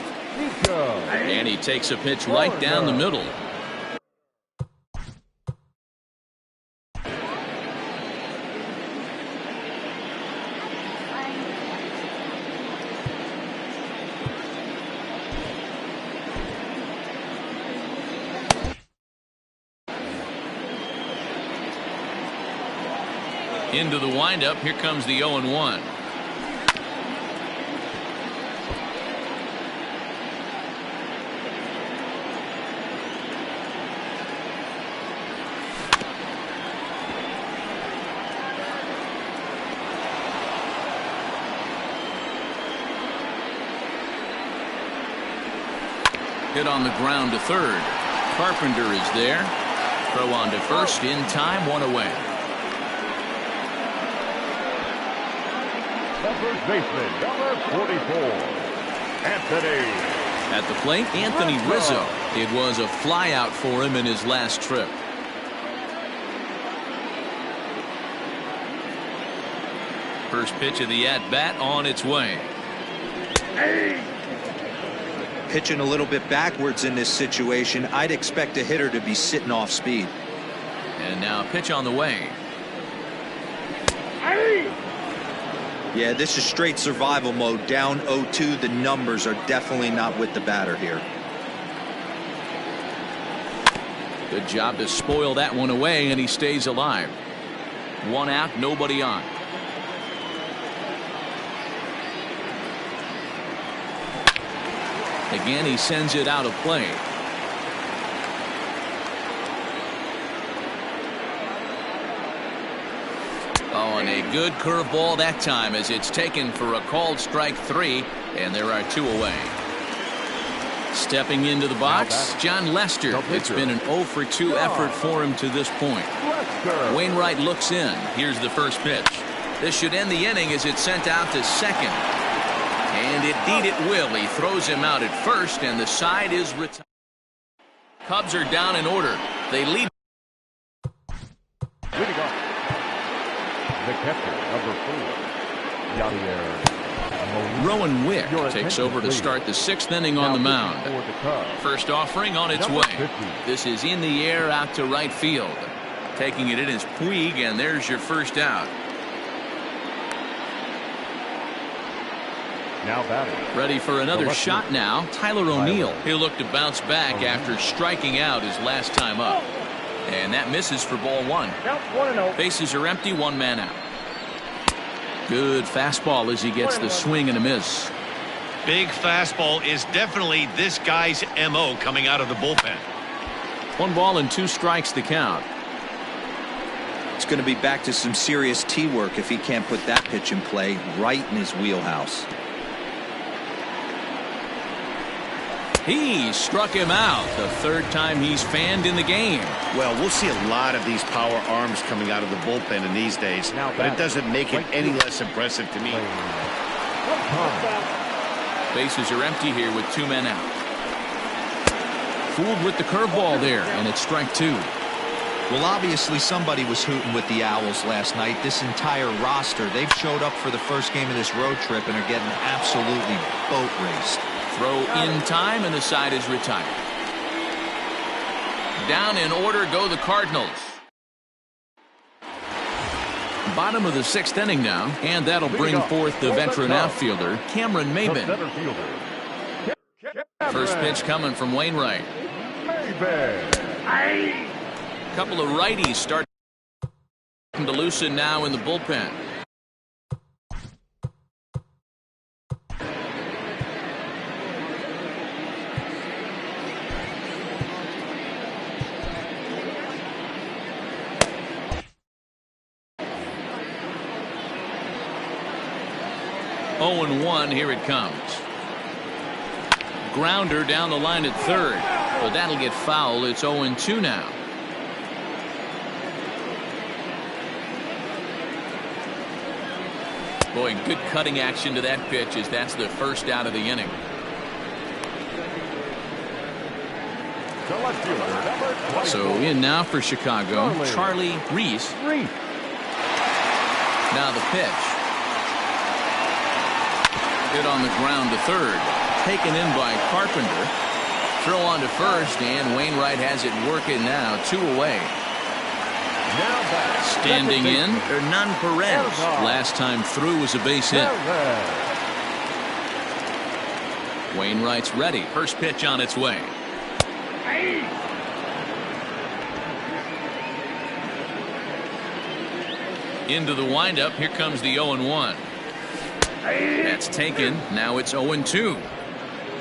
And he takes a pitch right down the middle. Into the windup. Here comes the 0-1. Hit on the ground to third. Carpenter is there. Throw on to first in time, 1 away. The first baseman, number 44, Anthony. At the plate, Anthony Rizzo. It was a flyout for him in his last trip. First pitch of the at-bat on its way. Pitching a little bit backwards in this situation. I'd expect a hitter to be sitting off speed. And now a pitch on the way. Yeah, this is straight survival mode. Down 0-2. The numbers are definitely not with the batter here. Good job to spoil that one away, and he stays alive. 1 out, nobody on. Again, he sends it out of play. Oh, and a good curveball that time as it's taken for a called strike 3, and there are 2 away. Stepping into the box, John Lester. It's been an 0 for 2 effort for him to this point. Wainwright looks in. Here's the first pitch. This should end the inning as it's sent out to second. And indeed it will. He throws him out at first, and the side is retired. Cubs are down in order. They lead. Leading off, the catcher, number 4, Yadier. Rowan Wick takes over to start the 6th inning on the mound. First offering on its way. This is in the air out to right field. Taking it in is Puig, and there's your first out. Now batting. Ready for another shot now. Tyler O'Neill. He'll look to bounce back after striking out his last time up. And that misses for ball 1. Count 1-0. Bases are empty, 1 man out. Good fastball as he gets the swing and a miss. Big fastball is definitely this guy's MO coming out of the bullpen. 1 ball and 2 strikes the count. It's going to be back to some serious tee work if he can't put that pitch in play right in his wheelhouse. He struck him out, the 3rd time he's fanned in the game. Well, we'll see a lot of these power arms coming out of the bullpen in these days, but it doesn't make it any less impressive to me. Bases are empty here with 2 men out. Fooled with the curveball there, and it's strike 2. Well, obviously somebody was hooting with the Owls last night. This entire roster, they've showed up for the first game of this road trip and are getting absolutely boat raced. Throw in time, and the side is retired. Down in order go the Cardinals. Bottom of the 6th inning now, and that'll bring forth the veteran outfielder, Cameron Maybin. First pitch coming from Wainwright. Couple of righties start to loosen now in the bullpen. Oh, 0-1, here it comes. Grounder down the line at 3rd. But that'll get foul. It's 0-2 now. Boy, good cutting action to that pitch as that's the first out of the inning. So in now for Chicago, Charlie Reese. Now the pitch. Hit on the ground to 3rd. Taken in by Carpenter. Throw on to 1st, and Wainwright has it working now. 2 away. Standing in, Hernan Perez. Last time through was a base hit. Wainwright's ready. First pitch on its way. Into the windup. Here comes the 0-1. That's taken. Now it's 0-2.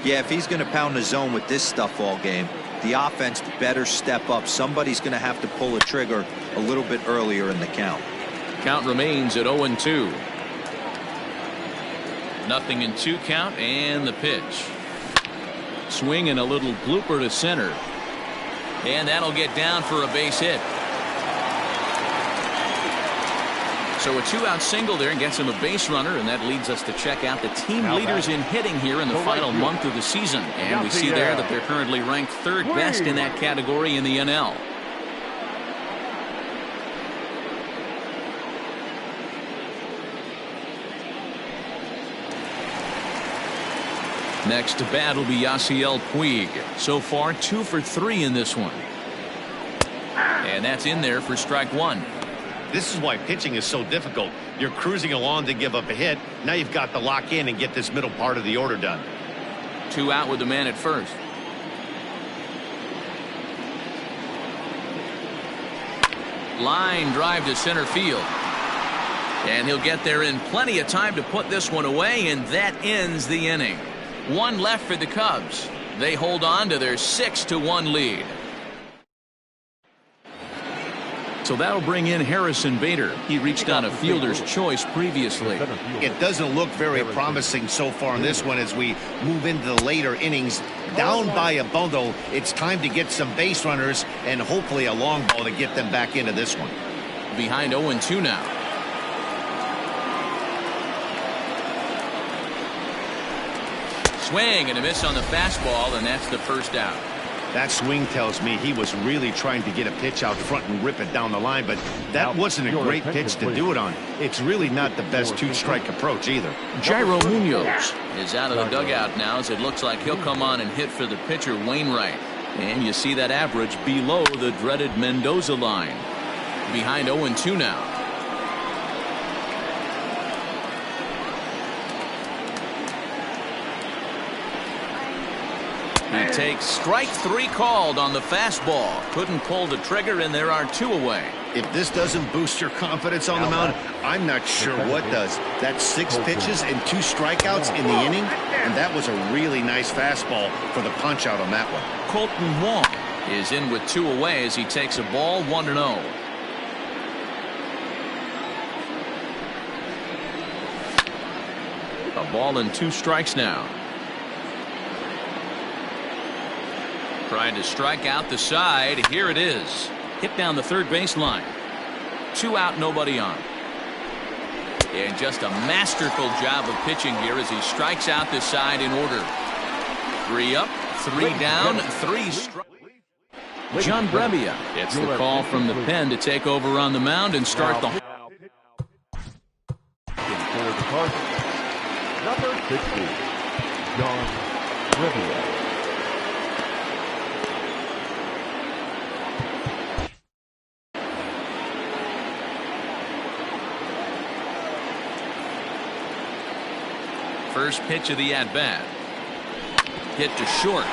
Yeah, if he's going to pound the zone with this stuff all game, the offense better step up. Somebody's going to have to pull a trigger a little bit earlier in the count. Count remains at 0-2. Nothing in 2 count, and the pitch. Swing and a little blooper to center. And that'll get down for a base hit. So a 2-out single there and gets him a base runner, and that leads us to check out the team leaders in hitting here in the final month of the season. And we see there that they're currently ranked 3rd best in that category in the NL. Next to bat will be Yasiel Puig. So far 2 for 3 in this one. And that's in there for strike 1. This is why pitching is so difficult. You're cruising along to give up a hit. Now you've got to lock in and get this middle part of the order done. 2 out with the man at first. Line drive to center field. And he'll get there in plenty of time to put this one away, and that ends the inning. 1 left for the Cubs. They hold on to their 6-1 lead. So that'll bring in Harrison Bader. He reached on a fielder's choice previously. It doesn't look very promising so far in this one as we move into the later innings. Down by a bundle, it's time to get some base runners and hopefully a long ball to get them back into this one. Behind 0-2 now. Swing and a miss on the fastball, and that's the first out. That swing tells me he was really trying to get a pitch out front and rip it down the line, but that wasn't a great pitch to do it on. It's really not the best two-strike approach either. Jairo Munoz is out of the dugout now, as it looks like he'll come on and hit for the pitcher Wainwright. And you see that average below the dreaded Mendoza line. Behind 0-2 now. He takes strike 3 called on the fastball. Couldn't pull the trigger, and there are 2 away. If this doesn't boost your confidence on the mound, I'm not sure what does. That's 6 pitches and 2 strikeouts in the inning, and that was a really nice fastball for the punch out on that one. Colton Wong is in with 2 away as he takes a ball 1-0. A ball and 2 strikes now. Trying to strike out the side. Here it is. Hit down the third baseline. 2 out, nobody on. And just a masterful job of pitching here as he strikes out the side in order. 3 up, 3 down, 3 strikes. John Brebbia gets the call from the pen to take over on the mound and start the. Number 60, John Brebbia. First pitch of the at-bat. Hit to short.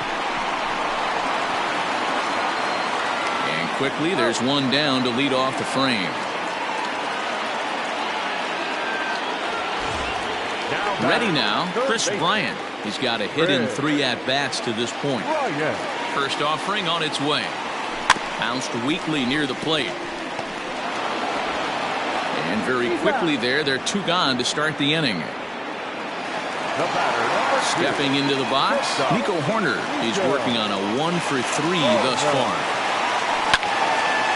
And quickly there's 1 down to lead off the frame. Ready now, Chris Bryant. He's got a hit in 3 at-bats to this point. First offering on its way. Bounced weakly near the plate. And very quickly there, they're 2 gone to start the inning. Stepping into the box, Nico Horner. He's working on a 1 for 3 thus far.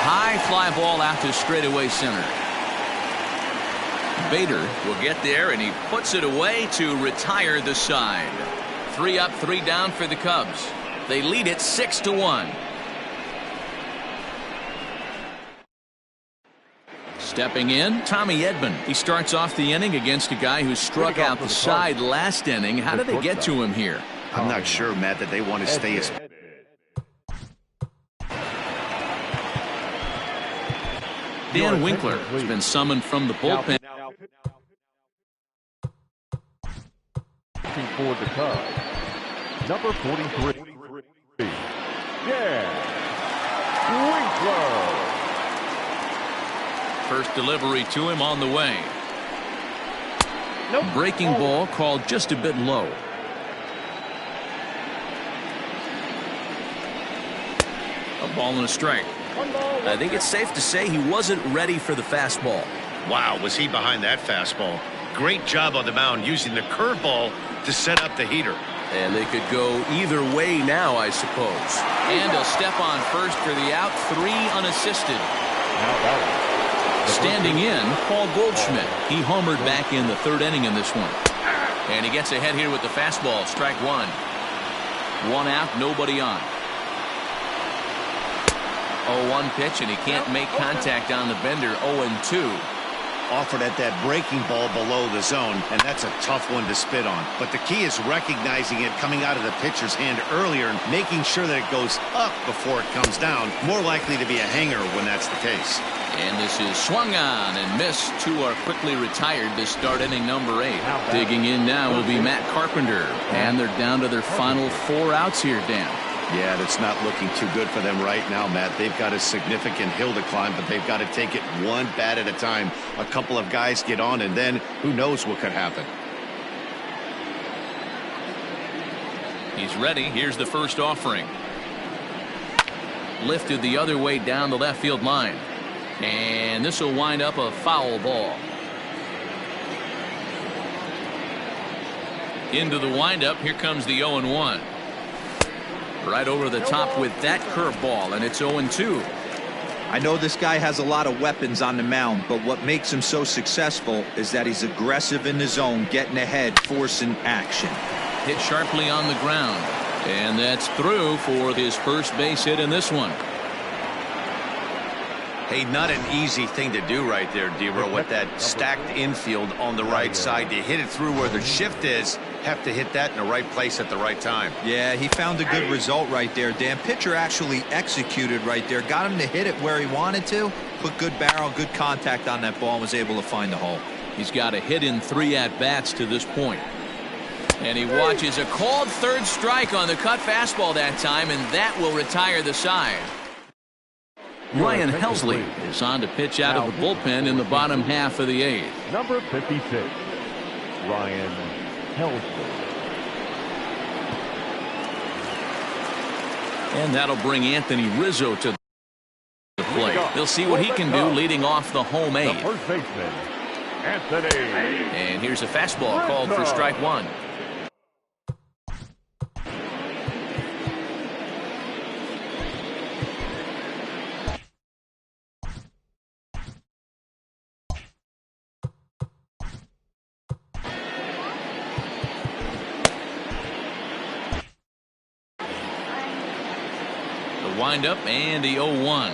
High fly ball out to straightaway center. Bader will get there, and he puts it away to retire the side. 3 up, 3 down for the Cubs. They lead it 6-1. Stepping in, Tommy Edman. He starts off the inning against a guy who struck out the side last inning. How did they get to him here? I'm not sure, Matt, that they want to stay as. Dan Winkler has been summoned from the bullpen. For the Cubs, number 43, Dan Winkler. First delivery to him on the way. Breaking ball called just a bit low. A ball and a strike. I think it's safe to say he wasn't ready for the fastball. Wow, was he behind that fastball? Great job on the mound using the curveball to set up the heater. And they could go either way now, I suppose. And a step on first for the out, 3 unassisted. Standing in, Paul Goldschmidt. He homered back in the 3rd inning in this one. And he gets ahead here with the fastball. Strike 1. 1 out, nobody on. 0-1 pitch, and he can't make contact on the bender. 0-2. Offered at that breaking ball below the zone, and that's a tough one to spit on. But the key is recognizing it coming out of the pitcher's hand earlier and making sure that it goes up before it comes down. More likely to be a hanger when that's the case. And this is swung on and missed. 2 are quickly retired to start inning number 8. Digging in now will be Matt Carpenter. And they're down to their final 4 outs here, Dan. Yeah, that's not looking too good for them right now, Matt. They've got a significant hill to climb, but they've got to take it 1 bat at a time. A couple of guys get on, and then who knows what could happen. He's ready. Here's the first offering. Lifted the other way down the left field line. And this will wind up a foul ball. Into the windup. Here comes the 0-1. Right over the top with that curveball, and it's 0-2. I know this guy has a lot of weapons on the mound, but what makes him so successful is that he's aggressive in the zone, getting ahead, forcing action. Hit sharply on the ground. And that's through for his first base hit in this one. Hey, not an easy thing to do right there, D-Row, with that stacked infield on the right side. To hit it through where the shift is, have to hit that in the right place at the right time. Yeah, he found a good result right there, Dan. Pitcher actually executed right there. Got him to hit it where he wanted to. Put good barrel, good contact on that ball, and was able to find the hole. He's got a hit in 3 at-bats to this point. And he watches a called third strike on the cut fastball that time, and that will retire the side. Ryan Helsley is on to pitch out of the bullpen in the bottom half of the 8th. Number 56, Ryan Helsley. And that'll bring Anthony Rizzo to the plate. They'll see what he can do leading off the home 8. The first baseman, Anthony. And here's a fastball called for strike 1. Wind up and the 0-1.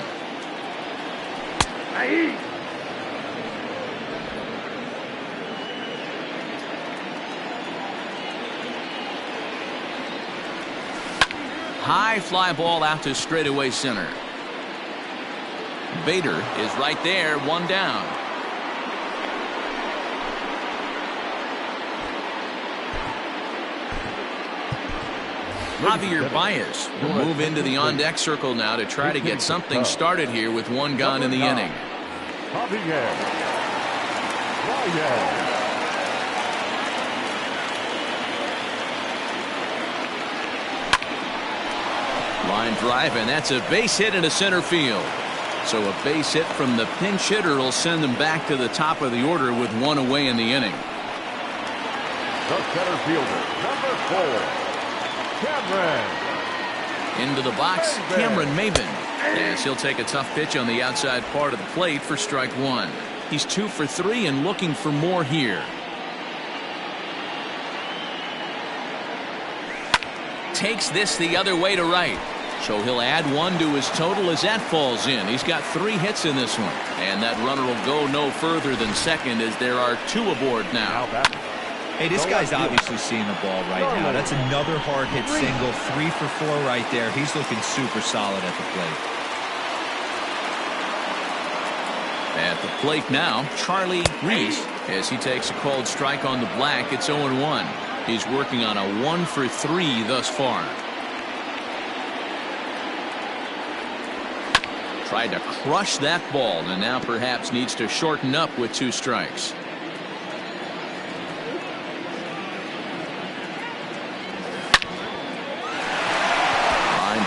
High fly ball out to straightaway center. Bader is right there, 1 down. Javier Baez will move into the on-deck circle now to try to get something started here with 1 gone in the inning. Javier Baez. Line drive, and that's a base hit into center field. So a base hit from the pinch hitter will send them back to the top of the order with 1 away in the inning. The center fielder, number 4. Cameron. Into the box, Cameron Maybin. Yes, he'll take a tough pitch on the outside part of the plate for strike 1. He's 2 for 3 and looking for more here. Takes this the other way to right. So he'll add 1 to his total as that falls in. He's got 3 hits in this one. And that runner will go no further than second as there are 2 aboard now. Hey, this guy's obviously seeing the ball right now. That's another hard hit single. 3 for 4 right there. He's looking super solid at the plate. At the plate now, Charlie Reese, as he takes a called strike on the black. It's 0-1. He's working on a 1 for 3 thus far. Tried to crush that ball and now perhaps needs to shorten up with 2 strikes.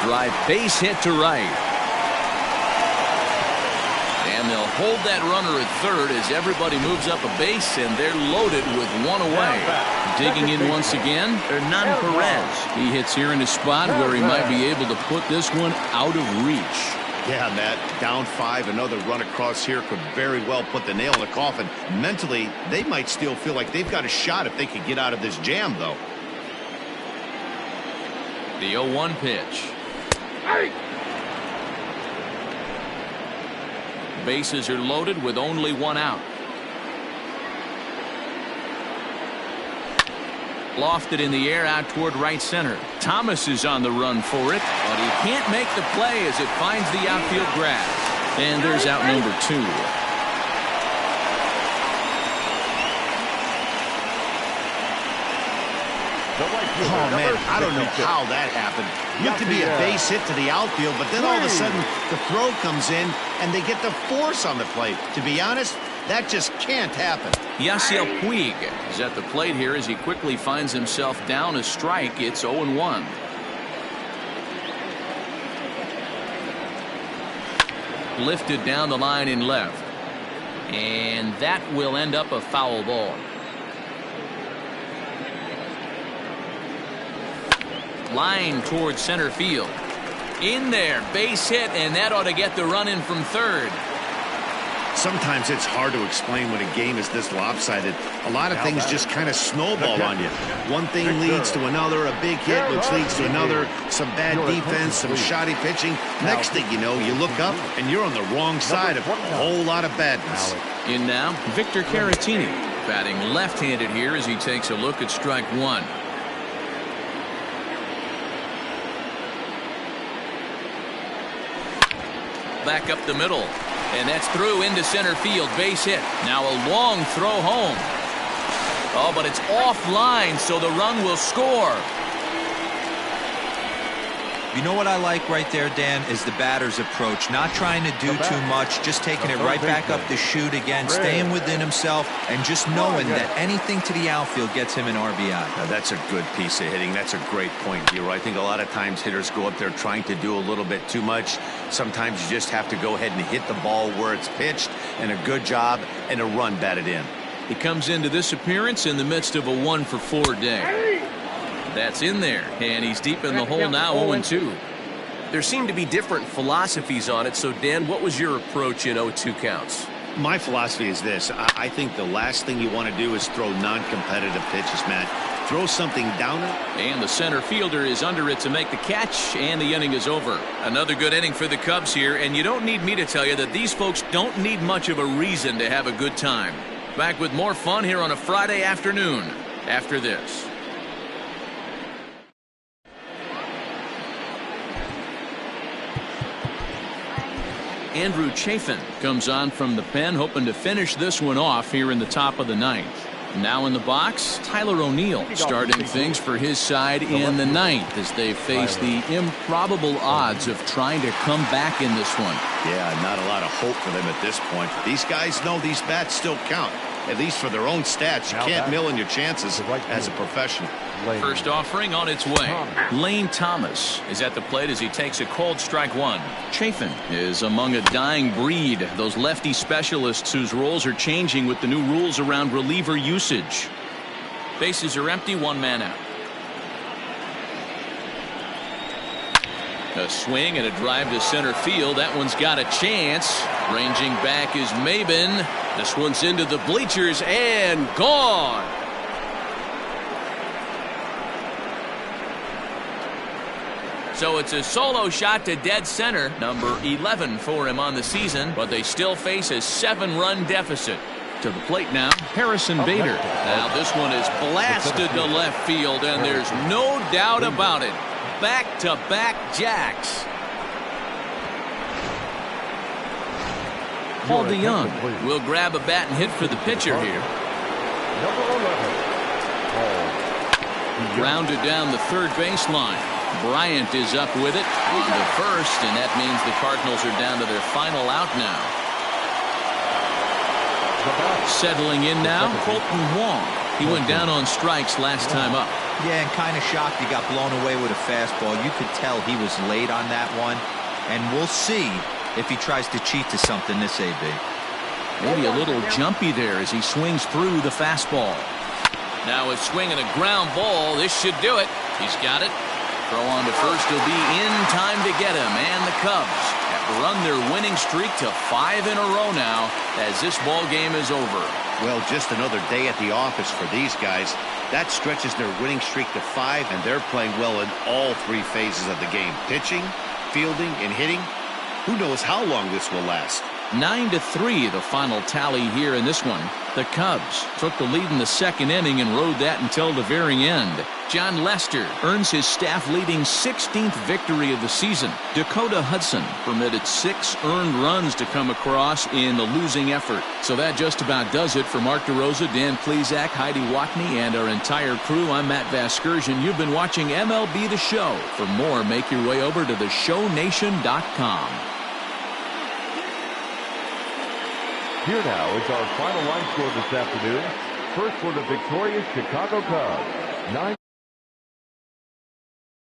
Drive, base hit to right. And they'll hold that runner at third as everybody moves up a base, and they're loaded with 1 away. Digging in once again, Hernan Perez. He hits here in a spot where he might be able to put this one out of reach. Yeah, Matt, down 5, another run across here could very well put the nail in the coffin. Mentally, they might still feel like they've got a shot if they could get out of this jam, though. The 0-1 pitch. Bases are loaded with only 1 out. Lofted in the air out toward right center. Thomas is on the run for it, but he can't make the play as it finds the outfield grass. And there's out number 2. Oh, man, I don't know how that happened. Looked to be a base hit to the outfield, but then all of a sudden the throw comes in and they get the force on the plate. To be honest, that just can't happen. Yasiel Puig is at the plate here as he quickly finds himself down a strike. It's 0-1. Lifted down the line in left. And that will end up a foul ball. Line towards center field. In there, base hit, and that ought to get the run in from third. Sometimes it's hard to explain when a game is this lopsided. A lot of things just kind of snowball on you. One thing leads to another, a big hit, which leads to another, some bad defense, some shoddy pitching. Next thing you know, you look up and you're on the wrong side of a whole lot of badness. In now, Victor Caratini, batting left-handed here as he takes a look at strike one. Back up the middle, and that's through into center field, base hit. Now a long throw home. Oh, but it's offline, so the run will score. You know what I like right there, Dan, is the batter's approach. Not trying to do too much, just taking it right back up the chute again, staying within himself, and just knowing that anything to the outfield gets him an RBI. Now, that's a good piece of hitting. That's a great point, Hero. I think a lot of times hitters go up there trying to do a little bit too much. Sometimes you just have to go ahead and hit the ball where it's pitched, and a good job, and a run batted in. He comes into this appearance in the midst of a 1-for-4 day. That's in there, and he's deep in the hole now, 0-2. There seem to be different philosophies on it, so Dan, what was your approach in 0-2 counts? My philosophy is this. I think the last thing you want to do is throw non-competitive pitches, Matt. Throw something down it. And the center fielder is under it to make the catch, and the inning is over. Another good inning for the Cubs here, and you don't need me to tell you that these folks don't need much of a reason to have a good time. Back with more fun here on a Friday afternoon after this. Andrew Chafin comes on from the pen, hoping to finish this one off here in the top of the ninth. Now in the box, Tyler O'Neill starting things for his side in the ninth as they face the improbable odds of trying to come back in this one. Yeah, not a lot of hope for them at this point. These guys know these bats still count, at least for their own stats. You can't mill in your chances as a professional. First offering on its way. Lane Thomas is at the plate as he takes a cold strike one. Chafin is among a dying breed, those lefty specialists whose roles are changing with the new rules around reliever usage. Bases are empty, one man out. A swing and a drive to center field. That one's got a chance. Ranging back is Maben. This one's into the bleachers and gone. So it's a solo shot to dead center, number 11 for him on the season, but they still face a 7-run deficit. To the plate now, Harrison Bader. Now this one is blasted to left field, and there's no doubt about it. Back-to-back jacks. Paul DeYoung will grab a bat and hit for the pitcher here. Grounded down the third baseline. Bryant is up with it on the first, and that means the Cardinals are down to their final out now. Settling in now, Colton Wong. He went down on strikes last time up. Yeah, and kind of shocked he got blown away with a fastball. You could tell he was late on that one, and we'll see if he tries to cheat to something this AB. Maybe a little jumpy there as he swings through the fastball. Now a swing and a ground ball. This should do it. He's got it. Throw on to first will be in time to get him, and the Cubs have run their winning streak to 5 in a row now as this ball game is over. Well, just another day at the office for these guys. That stretches their winning streak to 5, and they're playing well in all 3 phases of the game. Pitching, fielding, and hitting. Who knows how long this will last? 9-3 the final tally here in this one. The Cubs took the lead in the second inning and rode that until the very end. John Lester earns his staff-leading 16th victory of the season. Dakota Hudson permitted 6 earned runs to come across in the losing effort. So that just about does it for Mark DeRosa, Dan Plesac, Heidi Watney, and our entire crew. I'm Matt Vasgersian. You've been watching MLB The Show. For more, make your way over to theshownation.com. Here now is our final line score this afternoon. First for the victorious Chicago Cubs.